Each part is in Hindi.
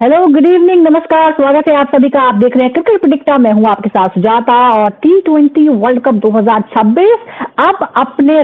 हेलो, गुड इवनिंग, नमस्कार, स्वागत है आप सभी का। आप देख रहे हैं क्रिकेट प्रेडिक्टर। मैं हूं आपके साथ सुजाता और T20 वर्ल्ड कप 2026 अब अपने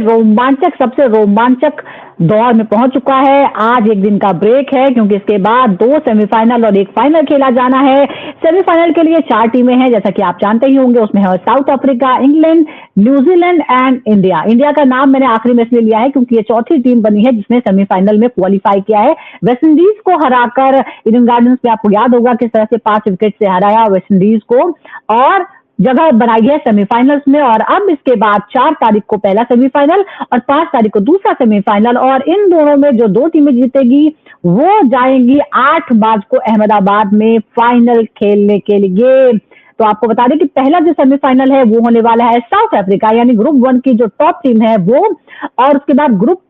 सबसे रोमांचक दौर में पहुंच चुका है। आज एक दिन का ब्रेक है क्योंकि इसके बाद 2 सेमीफाइनल और एक फाइनल खेला जाना है। सेमीफाइनल के लिए 4 टीमें हैं, जैसा कि आप जानते ही होंगे। उसमें है south Africa, England, New Zealand and India. India का नाम मैंने आखिरी में इसलिए लिया है क्योंकि ये चौथी टीम बनी है जिसने सेमीफाइनल में क्वालिफाई किया है। वेस्ट इंडीज को हराकर ईडन गार्डन्स में आपको याद होगा किस तरह से 5 विकेट से हराया वेस्ट इंडीज को और जगह बनाई है सेमीफाइनल्स में। और अब इसके बाद 4 तारीख को पहला सेमीफाइनल और 5 तारीख को दूसरा सेमीफाइनल, और इन दोनों में जो 2 टीमें जीतेगी वो जाएंगी 8 मार्च को अहमदाबाद में फाइनल खेलने के लिए। तो आपको बता दें कि पहला जो सेमीफाइनल है वो होने वाला है साउथ अफ्रीका यानी ग्रुप 1 की जो टॉप टीम है वो, और उसके बाद ग्रुप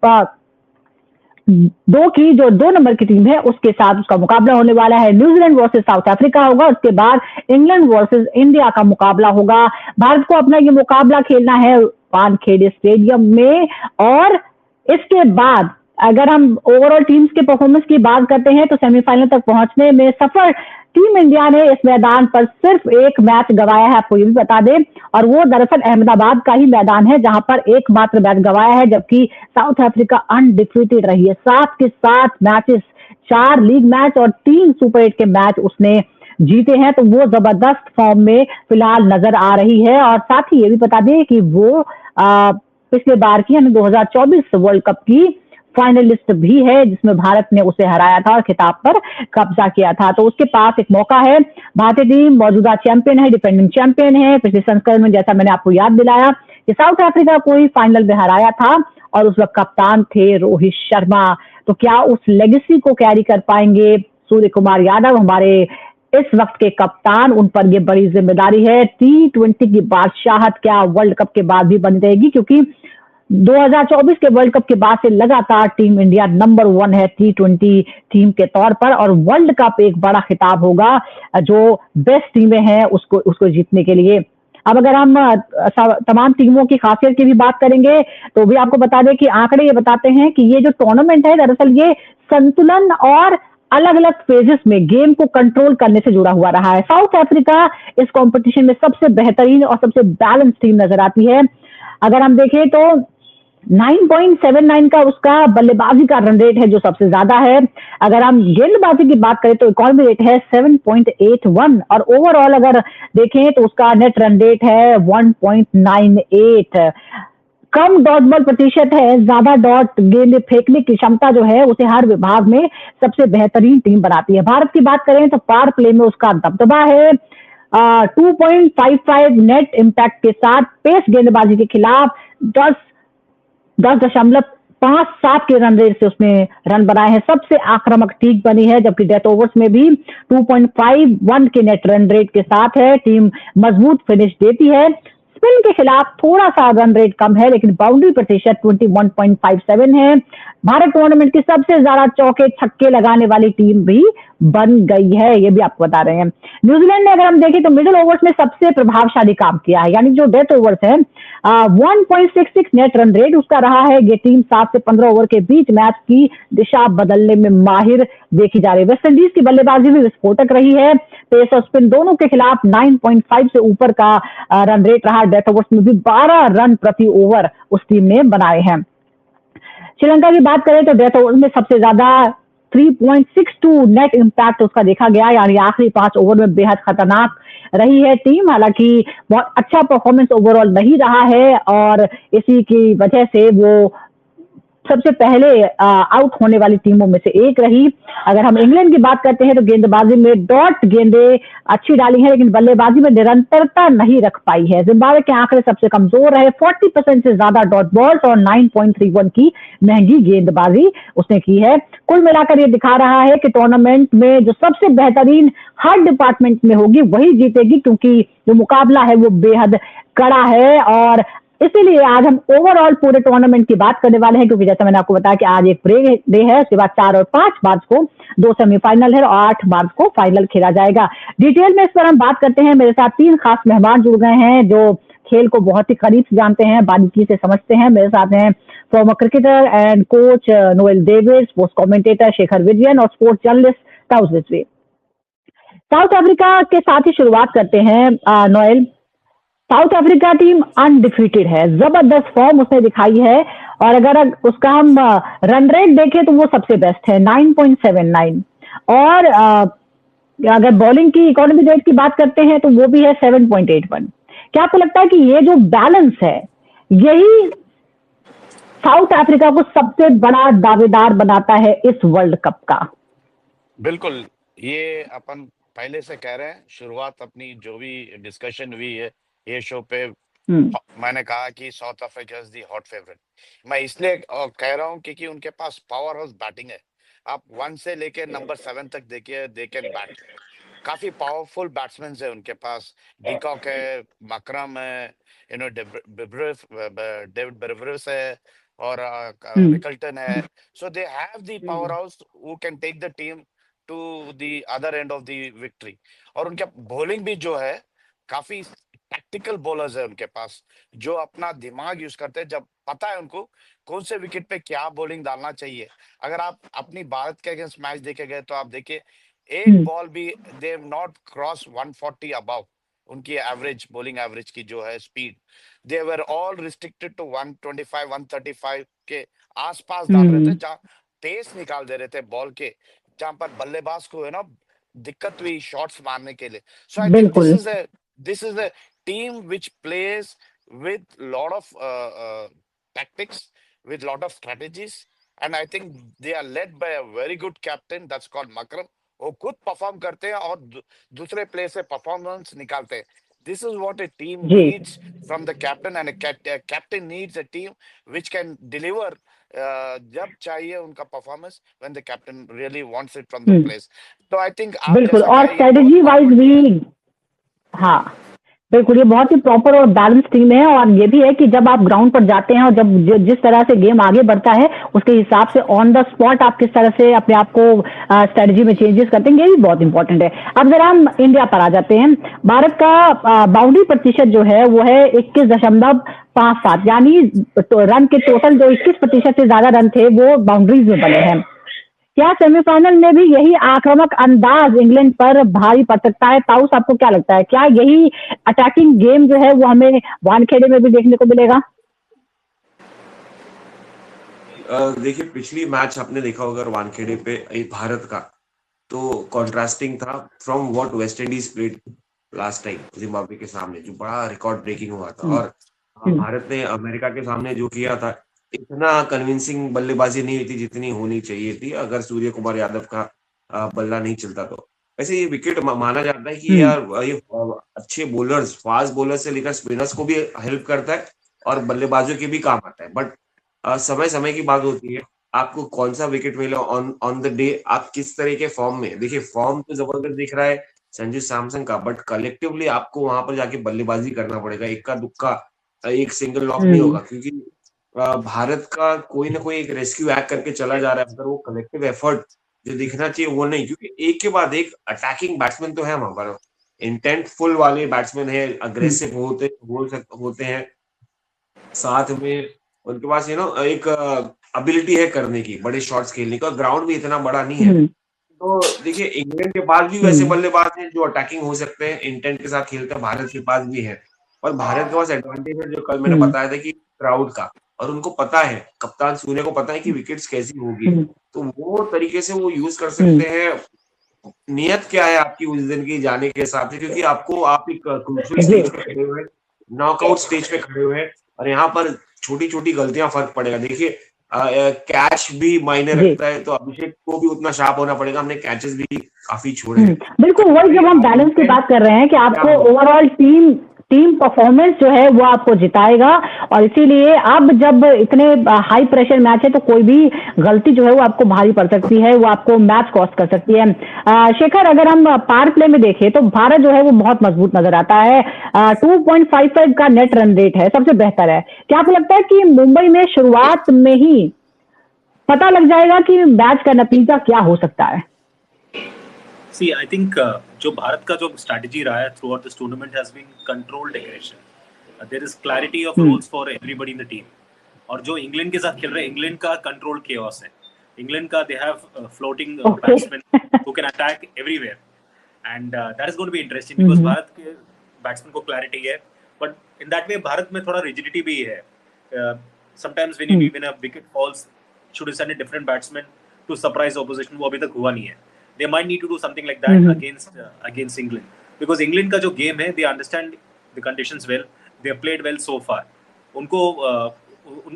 2 की जो 2 नंबर की टीम है उसके साथ उसका मुकाबला होने वाला है। न्यूजीलैंड वर्सेस साउथ अफ्रीका होगा, उसके बाद इंग्लैंड वर्सेस इंडिया का मुकाबला होगा। भारत को अपना ये मुकाबला खेलना है वानखेड़े स्टेडियम में। और इसके बाद अगर हम ओवरऑल टीम्स के परफॉर्मेंस की बात करते हैं तो सेमीफाइनल तक पहुंचने में सफल टीम इंडिया ने इस मैदान पर सिर्फ एक मैच गंवाया है, आपको ये भी बता दें, और वो दरअसल अहमदाबाद का ही मैदान है जहां पर एकमात्र मैच गंवाया है, जबकि साउथ अफ्रीका अनडिफीटेड रही है। 7 के 7 मैचेस, 4 लीग मैच और 3 सुपर 8 के मैच उसने जीते हैं। तो वो जबरदस्त फॉर्म में फिलहाल नजर आ रही है। और साथ ही ये भी बता दें कि वो पिछले बार की यानी 2024 वर्ल्ड कप की फाइनलिस्ट भी है जिसमें भारत ने उसे हराया था और खिताब पर कब्जा किया था। तो उसके पास एक मौका है। भारतीय टीम मौजूदा चैंपियन है, डिफेंडिंग चैंपियन है। पिछले संस्करण में जैसा मैंने आपको याद दिलाया कि साउथ अफ्रीका को ही फाइनल में हराया था और उस वक्त कप्तान थे रोहित शर्मा। तो क्या उस लेगेसी को कैरी कर पाएंगे सूर्य कुमार यादव, हमारे इस वक्त के कप्तान? उन पर ये बड़ी जिम्मेदारी है। T20 की बादशाहत क्या वर्ल्ड कप के बाद भी बनी रहेगी, क्योंकि 2024 के वर्ल्ड कप के बाद से लगातार टीम इंडिया नंबर 1 है T20 टीम के तौर पर, और वर्ल्ड कप एक बड़ा खिताब होगा जो बेस्ट टीमें हैं उसको जीतने के लिए। अब अगर हम तमाम टीमों की खासियत की भी बात करेंगे तो भी आपको बता दें कि आंकड़े ये बताते हैं कि ये जो टूर्नामेंट है दरअसल ये संतुलन और अलग अलग फेजेस में गेम को कंट्रोल करने से जुड़ा हुआ रहा है। साउथ अफ्रीका इस कंपटीशन में सबसे बेहतरीन और सबसे बैलेंस टीम नजर आती है। अगर हम देखें तो 9.79 का उसका बल्लेबाजी का रन रेट है जो सबसे ज्यादा है। अगर हम गेंदबाजी की बात करें तो इकोनॉमी रेट है 7.81 और ओवरऑल अगर देखें तो उसका नेट रन रेट है 1.98। कम डॉट बॉल प्रतिशत है, ज्यादा डॉट गेंद फेंकने की क्षमता जो है उसे हर विभाग में सबसे बेहतरीन टीम बनाती है। भारत की बात करें तो पावर प्ले में उसका दबदबा है 2.55 नेट इम्पैक्ट के साथ। पेस गेंदबाजी के खिलाफ 10.57 के रन रेट से उसने रन बनाए हैं। सबसे आक्रामक टीम बनी है, जबकि डेथ ओवर्स में भी 2.51 के नेट रन रेट के साथ है। टीम मजबूत फिनिश देती है। स्पिन के खिलाफ थोड़ा सा रन रेट कम है, लेकिन बाउंड्री प्रतिशत 21.57 है। भारत टूर्नामेंट की सबसे ज्यादा चौके छक्के लगाने वाली टीम भी बन गई है, ये भी आपको बता रहे हैं। न्यूजीलैंड ने अगर हम देखें तो मिडिल ओवर्स में सबसे प्रभावशाली काम किया है, यानी जो डेथ ओवर्स है 1.66 नेट रन रेट उसका रहा है। ये टीम 7 से 15 ओवर के बीच मैच की दिशा बदलने में माहिर देखी जा रही है। वेस्ट इंडीज की बल्लेबाजी भी विस्फोटक रही है। पेस और स्पिन दोनों के खिलाफ 9.5 से ऊपर का रन रेट रहा। डेथ ओवर्स में भी 12 रन प्रति ओवर उस टीम ने बनाए हैं। श्रीलंका की बात करें तो डेथ ओवर में सबसे ज्यादा 3.62 नेट इम्पैक्ट उसका देखा गया, यानी आखिरी 5 ओवर में बेहद खतरनाक रही है टीम। हालांकि बहुत अच्छा परफॉर्मेंस ओवरऑल नहीं रहा है और इसी की वजह से वो सबसे पहले आउट होने वाली टीमों में से एक रही। अगर हम इंग्लैंड की बात करते हैं तो गेंदबाजी में डॉट गेंदें अच्छी डाली है, लेकिन बल्लेबाजी में निरंतरता नहीं रख पाई है। जिम्बाब्वे के आंकड़े सबसे कमजोर रहे, 40% से ज्यादा डॉट बॉल्स और 9.31 की महंगी गेंदबाजी उसने की है। कुल मिलाकर ये दिखा रहा है कि टूर्नामेंट में जो सबसे बेहतरीन हर डिपार्टमेंट में होगी वही जीतेगी, क्योंकि जो मुकाबला है वो बेहद कड़ा है। और इसीलिए आज हम ओवरऑल पूरे टूर्नामेंट की बात करने वाले हैं, क्योंकि जैसा मैंने आपको बताया कि आज एक ब्रेक डे है। उसके बाद 4 और 5 मार्च को 2 सेमीफाइनल है और 8 मार्च को फाइनल खेला जाएगा। डिटेल में इस पर हम बात करते हैं। मेरे साथ 3 खास मेहमान जुड़ गए हैं जो खेल को बहुत ही करीब से जानते हैं, बारीकी से समझते हैं। मेरे साथ हैं former cricketer and coach Noel David, sports commentator Shekhar Vijayan और sports journalist Taus Rizvi. South Africa के साथ ही शुरुआत करते हैं Noel. South Africa team undefeated है, जबरदस्त फॉर्म उसने दिखाई है, और अगर उसका हम रन रेट देखें तो वो सबसे बेस्ट है 9.79, और अगर बॉलिंग की इकोनॉमी रेट की बात करते हैं तो वो भी है 7.81। क्या आपको लगता है कि ये जो बैलेंस है यही साउथ अफ्रीका को सबसे बड़ा दावेदार बनाता है इस वर्ल्ड कप का? बिल्कुल, ये अपन पहले से कह रहे हैं, शुरुआत अपनी जो भी डिस्कशन हुई है ये शो पे, मैंने कहा कि south Africa is the hot favourite. मैं इसलिए कह रहा हूँ क्योंकि उनके पास पावर हाउस बैटिंग है। आप 1 से लेके नंबर 7 तक देखिए, दे कैन बैट। काफी पावरफुल बैट्समैन है उनके पास। डिकॉक है, मकरम है, डेविड बेरेवरिस है, और रिकल्टन है। So they have the power house who can take the team to the other end of the victory. और उनके बॉलिंग भी जो है, काफी टैक्टिकल बॉलर्स है उनके पास, जो अपना दिमाग यूज करते हैं। जब पता है उनको कौन से विकेट पे क्या बॉलिंग डालना चाहिए। अगर आप अपनी भारत के अगेंस्ट मैच देखे गए तो आप देखिए, एक बॉल भी they have not cross 140 above. उनकी एवरेज, बॉलिंग एवरेज की जो है speed, they were all restricted to 125 135 के आसपास डाल रहे थे, जहां पेस निकाल दे रहे थे बॉल के, जहां पर बल्लेबाज को है ना दिक्कत हुई शॉट्स मारने के लिए। सो आई थिंक बिल्कुल। This is a team which plays with lot of tactics, with lot of strategies, and I think they are led by a very good captain that's called Makram। वो खुद परफॉर्म करते हैं और दूसरे प्लेयर से परफॉर्मेंस निकालते हैं। This is what a team ji needs from the captain, and a captain needs a team which can deliver जब चाहिए उनका performance, when the captain really wants it from the players। तो I think आप बिल्कुल, जैसा और कहा, ये बहुत स्ट्रेटेजी वाइज पावरफुल टीम है। भी। हाँ, बिल्कुल, ये बहुत ही प्रॉपर और बैलेंस टीम है, और ये भी है कि जब आप ग्राउंड पर जाते हैं और जब जिस तरह से गेम आगे बढ़ता है उसके हिसाब से ऑन द स्पॉट आप किस तरह से अपने आप को स्ट्रेटजी में चेंजेस करते हैं, ये भी बहुत इंपॉर्टेंट है। अब जरा हम इंडिया पर आ जाते हैं। भारत का बाउंड्री प्रतिशत जो है वो है 21.57, यानी रन के टोटल जो 21% से ज्यादा रन थे वो बाउंड्रीज में बने हैं। क्या सेमीफाइनल में भी यही आक्रामक अंदाज इंग्लैंड पर भारी पड़ सकता है? ताउस, आपको क्या लगता है, क्या यही अटैकिंग गेम जो है वो हमें वानखेड़े में भी देखने को मिलेगा? देखिए, पिछली मैच आपने देखा होगा वानखेड़े पे भारत का, तो कॉन्ट्रास्टिंग था from what West Indies played last time Zimbabwe के सामने, जो बड़ा रिकॉर्ड ब्रेकिंग हुआ था। और भारत ने अमेरिका के सामने जो किया था, इतना कन्विंसिंग बल्लेबाजी नहीं हुई थी जितनी होनी चाहिए थी, अगर सूर्य कुमार यादव का बल्ला नहीं चलता तो। वैसे ये विकेट माना जाता है कि यार ये अच्छे बॉलर्स, फास्ट बॉलर से लेकर स्पिनर्स को भी हेल्प करता है और बल्लेबाजों के भी काम आता है। बट समय समय की बात होती है, आपको कौन सा विकेट मिला ऑन द डे, आप किस तरह के फॉर्म में। देखिए, फॉर्म तो जबरदस्त दिख रहा है संजू सैमसन का, बट कलेक्टिवली आपको वहां पर जाके बल्लेबाजी करना पड़ेगा। इक्का दुक्का एक सिंगल लॉक नहीं होगा, क्योंकि भारत का कोई ना कोई एक रेस्क्यू एक्ट करके चला जा रहा है, अगर वो कलेक्टिव एफर्ट जो दिखना चाहिए वो नहीं, क्योंकि एक के बाद एक अटैकिंग बैट्समैन तो है वहां पर, इंटेंटफुल वाले बैट्समैन है, अग्रेसिव होते हैं, साथ में उनके पास एक एबिलिटी है करने की, बड़े शॉट्स खेलने का। ग्राउंड भी इतना बड़ा नहीं है, तो देखिए इंग्लैंड के पास भी वैसे बल्लेबाज हैं जो अटैकिंग हो सकते हैं, इंटेंट के साथ खेलते हैं, भारत के पास भी है। और भारत के पास एडवांटेज है, जो कल मैंने बताया था कि क्राउड का, और उनको पता है, कप्तान सूर्य को पता है कि विकेट्स कैसी होगी, तो वो तरीके से वो यूज कर सकते हैं। नियत क्या है आपकी उस दिन की जाने के हिसाब से, क्योंकि आप एक क्रूशियल स्टेज पे खड़े हुए हैं, नॉकआउट स्टेज पे खड़े हुए हैं, और यहाँ पर छोटी छोटी गलतियां फर्क पड़ेगा। देखिए, कैच भी मायने रखता है, तो अभिषेक को भी उतना शार्प होना पड़ेगा, हमने कैचेस भी काफी छोड़े हैं। बिल्कुल, वही जब हम बैलेंस की बात कर रहे हैं कि आपको ओवरऑल टीम परफॉर्मेंस जो है वो आपको जिताएगा, और इसीलिए अब जब इतने हाई प्रेशर मैच है तो कोई भी गलती जो है वो आपको भारी पड़ सकती है, वो आपको मैच कॉस्ट कर सकती है। शेखर, अगर हम पावर प्ले में देखें तो भारत जो है वो बहुत मजबूत नजर आता है। 2.55 का नेट रन रेट है, सबसे बेहतर है। क्या आपको लगता है कि मुंबई में शुरुआत में ही पता लग जाएगा कि मैच का नतीजा क्या हो सकता है? See, I think जो भारत का जो स्ट्रैटेजी रहा है throughout this tournament has been controlled aggression. There is clarity of rules for everybody in the team. और जो इंग्लैंड के साथ खेल रहे हैं, इंग्लैंड का कंट्रोल्ड केओस है। इंग्लैंड का they have floating batsman who can attack everywhere, and that is going to be interesting because Bharat के बैट्समैन को क्लैरिटी है, but in that way Bharat में थोड़ा rigidity भी है. Sometimes when a wicket falls, should you send a different batsman to surprise opposition? वो अभी तक हुआ नहीं है. They might need to do something like that against England, because England का जो game है, they understand the conditions well. They have played well so far. उनको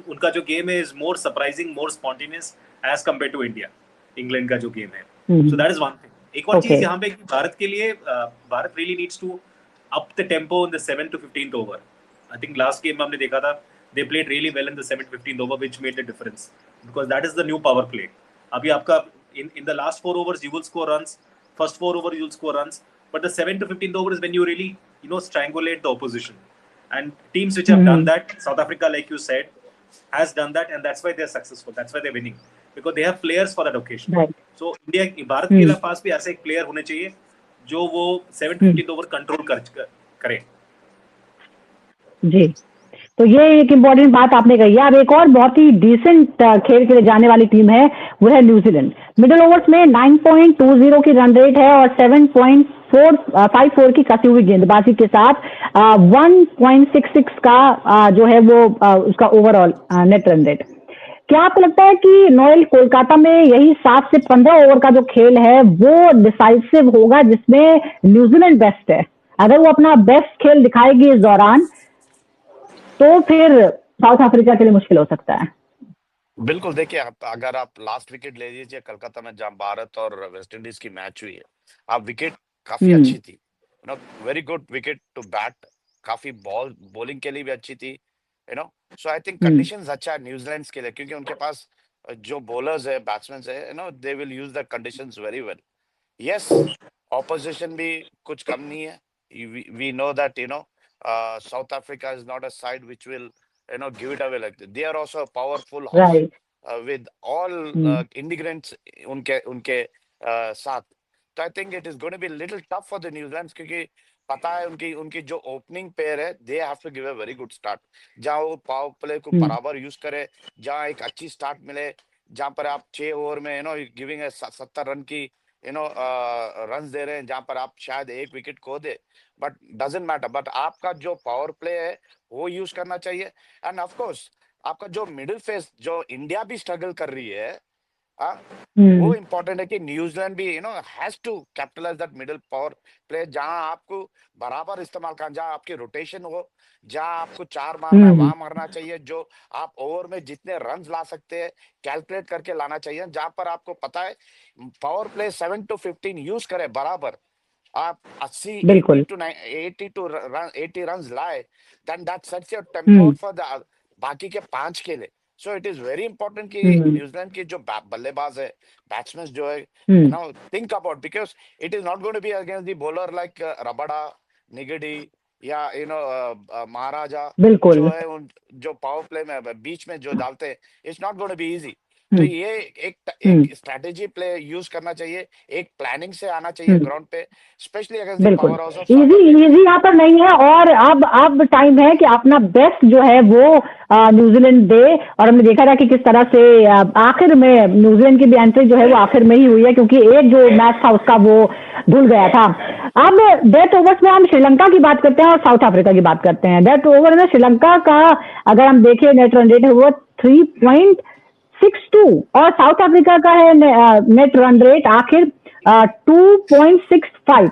उनका जो game है is more surprising, more spontaneous as compared to India. England का जो game है. So that is one thing. एक और चीज यहाँ पे भारत के लिए Bharat really needs to up the tempo in the 7th to 15th over. I think last game हमने देखा था they played really well in the 7th 15th over, which made the difference because that is the new power play. अभी आपका in the last 4 overs you will score runs, first 4 overs you will score runs, but the 7th to 15th over is when you really strangulate the opposition. And teams which have done that, South Africa like you said has done that, and that's why they are successful. That's why they are winning because they have players for that occasion. Right. So India Bharat के पास भी ऐसे एक प्लेयर होने चाहिए जो वो 7-15 ओवर कंट्रोल करे. जी, तो ये एक इम्पोर्टेंट बात आपने कही है. अब एक और बहुत ही डिसेंट खेल के लिए जाने वाली टीम है, वो है न्यूजीलैंड. मिडिल ओवर्स में 9.20 की रन रेट है और 7.54 की कसी हुई गेंदबाजी के साथ 1.66 का जो है वो उसका ओवरऑल नेट रन रेट. क्या आपको लगता है कि नोएल कोलकाता में यही 7 से 15 ओवर का जो खेल है वो डिसाइसिव होगा जिसमें न्यूजीलैंड बेस्ट है? अगर वो अपना बेस्ट खेल दिखाएगी इस दौरान तो फिर साउथ अफ्रीका के लिए मुश्किल हो सकता है. बिल्कुल. देखिए, अगर आप लास्ट विकेट ले लीजिए कलकत्ता में जहां भारत और वेस्ट इंडीज की मैच हुई है, आप विकेट काफी अच्छी थी, very good wicket to bat, काफी बॉलिंग के लिए भी अच्छी थी, सो आई थिंक कंडीशंस अच्छा है न्यूजीलैंड के लिए क्योंकि उनके पास जो बॉलर्स है, बैट्समैन है, they will use the conditions very well. Yes, opposition भी कुछ कम नहीं है. We know that South Africa is not a side which will give it away like that. They are also a powerful house, right, with all ingredients उनके साथ. So I think it is going to be a little tough for the New Zealand क्योंकि पता है उनकी जो ओपनिंग पेयर है, they have to give a very good start. जहाँ वो पावर प्ले को बराबर यूज करे, जहाँ एक अच्छी स्टार्ट मिले, जहाँ पर आप 6 ओवर में गिविंग 70 रन की रन दे रहे हैं, जहां पर आप शायद एक विकेट खो दे, बट डजंट मैटर. बट आपका जो पावर प्ले है वो यूज करना चाहिए. एंड ऑफ कोर्स आपका जो मिडिल फेस जो इंडिया भी स्ट्रगल कर रही है, वो इम्पोर्टेंट है कि न्यूजीलैंड भी has to capitalize that middle power play, जहां आपको बराबर इस्तेमाल करना, जहां आपकी रोटेशन हो, जहां आपको 4 मारना है वहां मारना चाहिए, जो आप ओवर में जितने रन ला सकते हैं कैलकुलेट करके लाना चाहिए. जहां पर आपको पता है पावर प्ले 7 to 15 यूज करे बराबर, आप 80 रन लाए, then that sets your tempo for the बाकी के 5 के लिए. So it is very important कि न्यूजीलैंड के जो बल्लेबाज है, बैट्समैन जो है, think about, because it is not going to be against the bowler like Rabada, Nigdi या महाराजा जो है जो पावर प्ले में बीच में जो डालते हैं, it's not going to be easy. तो ये एक स्ट्रेटेजी प्ले यूज करना चाहिए, एक प्लानिंग से आना चाहिए ग्राउंड पे, specially against the power house of easy यहाँ पर नहीं है. और अब टाइम है कि अपना बेस्ट जो है वो न्यूजीलैंड दे. और हमने देखा था कि किस तरह से आखिर में न्यूजीलैंड की भी एंट्री जो है वो आखिर में ही हुई है क्योंकि एक जो मैच था उसका वो धुल गया था. अब डेथ ओवर्स में हम श्रीलंका की बात करते हैं और साउथ अफ्रीका की बात करते हैं. डेथ ओवर में श्रीलंका का अगर हम देखें नेट रन रेट है वो 3.62 और साउथ अफ्रीका का है नेट रन रेट आखिर 2.65.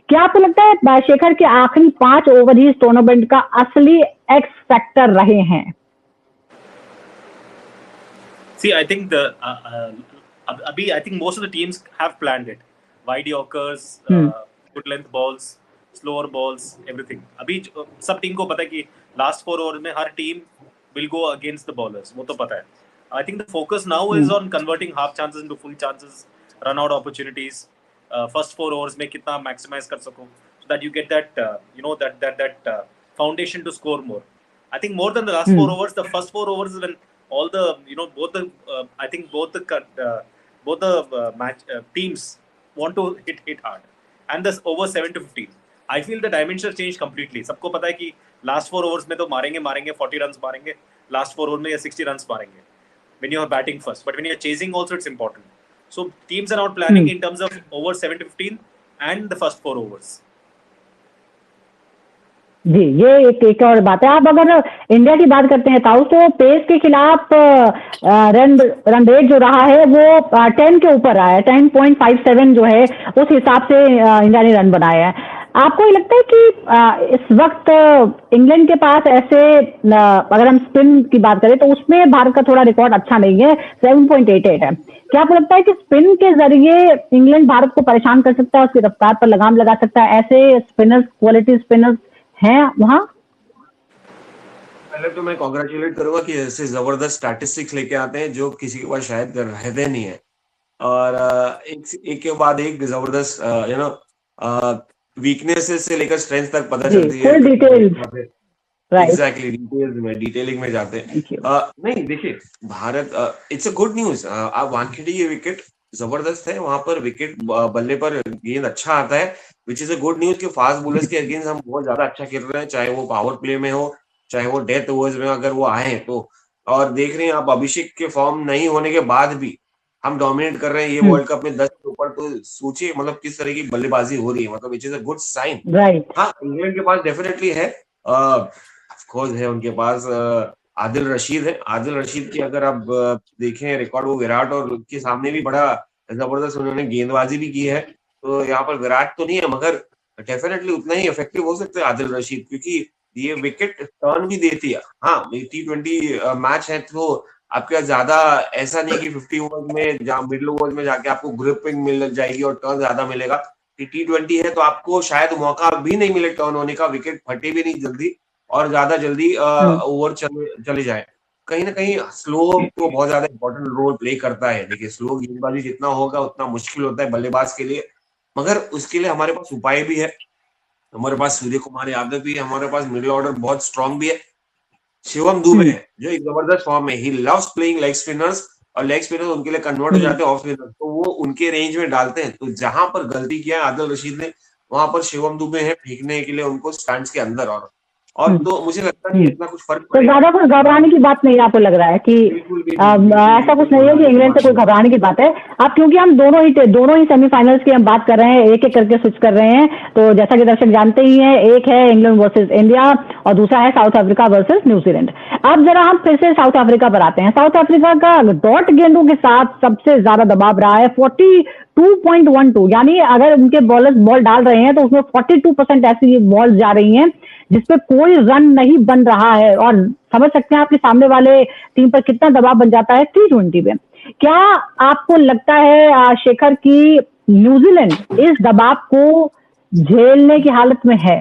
क्या आपको लगता है शेखर के आखिरी 5 ओवर ही इस टूर्नामेंट का असली एक्स फैक्टर रहे हैं? See, I think I think most of the teams have planned it. Wide Yorkers, good length balls, slower balls, everything. अभी सब टीम को पता है कि last 4 ओवर में हर team will go against the bowlers. वो तो पता है. I think the focus now is on converting half chances into full chances, run out opportunities. First 4 overs में कितना maximize कर सको, so that you get that that foundation to score more. I think more than the last 4 overs, the first 4 overs is when all the both the I think both the match teams want to hit hard, and this over 7 to 15. I feel the dimension changed completely. सबको पता है कि last 4 overs में तो मारेंगे 40 runs मारेंगे, last 4 overs में या 60 runs मारेंगे when you are batting first, but when you are chasing also it's important. So teams are not planning in terms of over 7 to 15. and the first 4 overs. जी, ये एक और बात है। आप अगर इंडिया की बात करते हैं ताऊ, तो पेस के खिलाफ रन रेट जो रहा है वो 10 के ऊपर रहा है, 10.57 जो है उस हिसाब से इंडिया ने रन बनाया है। आपको ये लगता है कि इस वक्त इंग्लैंड के पास ऐसे अगर हम स्पिन की बात करें तो उसमें भारत का थोड़ा रिकॉर्ड अच्छा नहीं है, 7.88 है। क्या आपको लगता है कि स्पिन के जरिए इंग्लैंड भारत को परेशान कर सकता है, उसकी रफ्तार पर लगाम लगा सकता है? ऐसे स्पिनर्स, क्वालिटी स्पिनर्स हैं वहां? पहले तो मैं कॉन्ग्रेचुलेट करूंगा कि ऐसे जबरदस्त स्टैटिस्टिक्स लेके आते हैं जो किसी के पास शायद रहते नहीं है, और एक के बाद एक जबरदस्त वीकनेसेस से लेकर स्ट्रेंथ तक पता चलती है। एग्जैक्टली, डिटेलिंग में जाते हैं। नहीं देखिए, Bharat it's a good news. आप वानखेड़े ये विकेट जबरदस्त है, वहां पर विकेट बल्ले पर गेंद अच्छा आता है, विच इज अ गुड न्यूज कि फास्ट बॉलर्स के अगेंस्ट हम बहुत ज्यादा अच्छा खेल रहे हैं, चाहे वो पावर प्ले में हो, चाहे वो डेथ ओवर्स में अगर वो आए तो। और देख रहे हैं आप, अभिषेक के फॉर्म नहीं होने के बाद भी हम डोमिनेट कर रहे हैं ये वर्ल्ड कप में 10 के ऊपर, तो सोचिए मतलब किस तरह की बल्लेबाजी हो रही है, मतलब which is a good sign. हाँ, इंग्लैंड के पास डेफिनेटली है, ऑफ कोर्स है उनके पास आदिल रशीद है। आदिल रशीद की अगर आप देखें रिकॉर्ड, वो विराट और के सामने भी बड़ा जबरदस्त उन्होंने गेंदबाजी भी की है, तो यहाँ पर विराट तो नहीं है मगर डेफिनेटली उतना ही इफेक्टिव हो सकते हैं आदिल रशीद, क्योंकि ये विकेट टर्न भी देती है। हाँ, T20 मैच है तो आपके ज्यादा ऐसा नहीं कि 50 ओवर में जहाँ मिडिल ओवर में जाके आपको ग्रिपिंग मिल जाएगी और टर्न ज्यादा मिलेगा। T20 है तो आपको शायद मौका भी नहीं मिले टर्न होने का, विकेट फटे भी नहीं जल्दी और ज्यादा जल्दी ओवर चले जाए। कहीं ना कहीं स्लो तो बहुत ज्यादा इंपॉर्टेंट रोल प्ले करता है। देखिए, स्लो गेंदबाजी जितना होगा उतना मुश्किल होता है बल्लेबाज के लिए, मगर उसके लिए हमारे पास उपाय भी है। हमारे पास सूर्य कुमार यादव भी है, हमारे पास मिडिल ऑर्डर बहुत स्ट्रांग भी है। शिवम दुबे है जो एक जबरदस्त फॉर्म में, he loves playing leg spinners, और लेग स्पिनर्स उनके लिए कन्वर्ट हो जाते हैं ऑफ स्पिनर, तो वो उनके रेंज में डालते हैं। तो जहां पर गलती किया है आदिल रशीद ने, वहां पर शिवम दुबे है फेंकने के लिए उनको स्टैंड्स के अंदर। और तो मुझे लगता है कि इतना कुछ फर्क तो ज्यादा कुछ घबराने की बात नहीं आपको लग रहा है कि ऐसा कुछ नहीं है कि इंग्लैंड से कोई घबराने की बात है? अब क्योंकि हम दोनों ही सेमीफाइनल्स की हम बात कर रहे हैं, एक एक करके स्विच कर रहे हैं, तो जैसा कि दर्शक जानते ही हैं, एक है इंग्लैंड वर्सेस इंडिया और दूसरा है साउथ अफ्रीका वर्सेस न्यूजीलैंड। अब जरा हम फिर से साउथ अफ्रीका पर आते हैं। साउथ अफ्रीका का डॉट गेंदों के साथ सबसे ज्यादा दबाव रहा है, 42.12, यानी अगर उनके बॉलर्स बॉल डाल रहे हैं तो उसमें 42% ऐसी बॉल जा रही हैं जिसपे कोई रन नहीं बन रहा है, और समझ सकते हैं आपके सामने वाले टीम पर कितना दबाव बन जाता है T20 में। क्या आपको लगता है शेखर की न्यूजीलैंड इस दबाव को झेलने की हालत में है?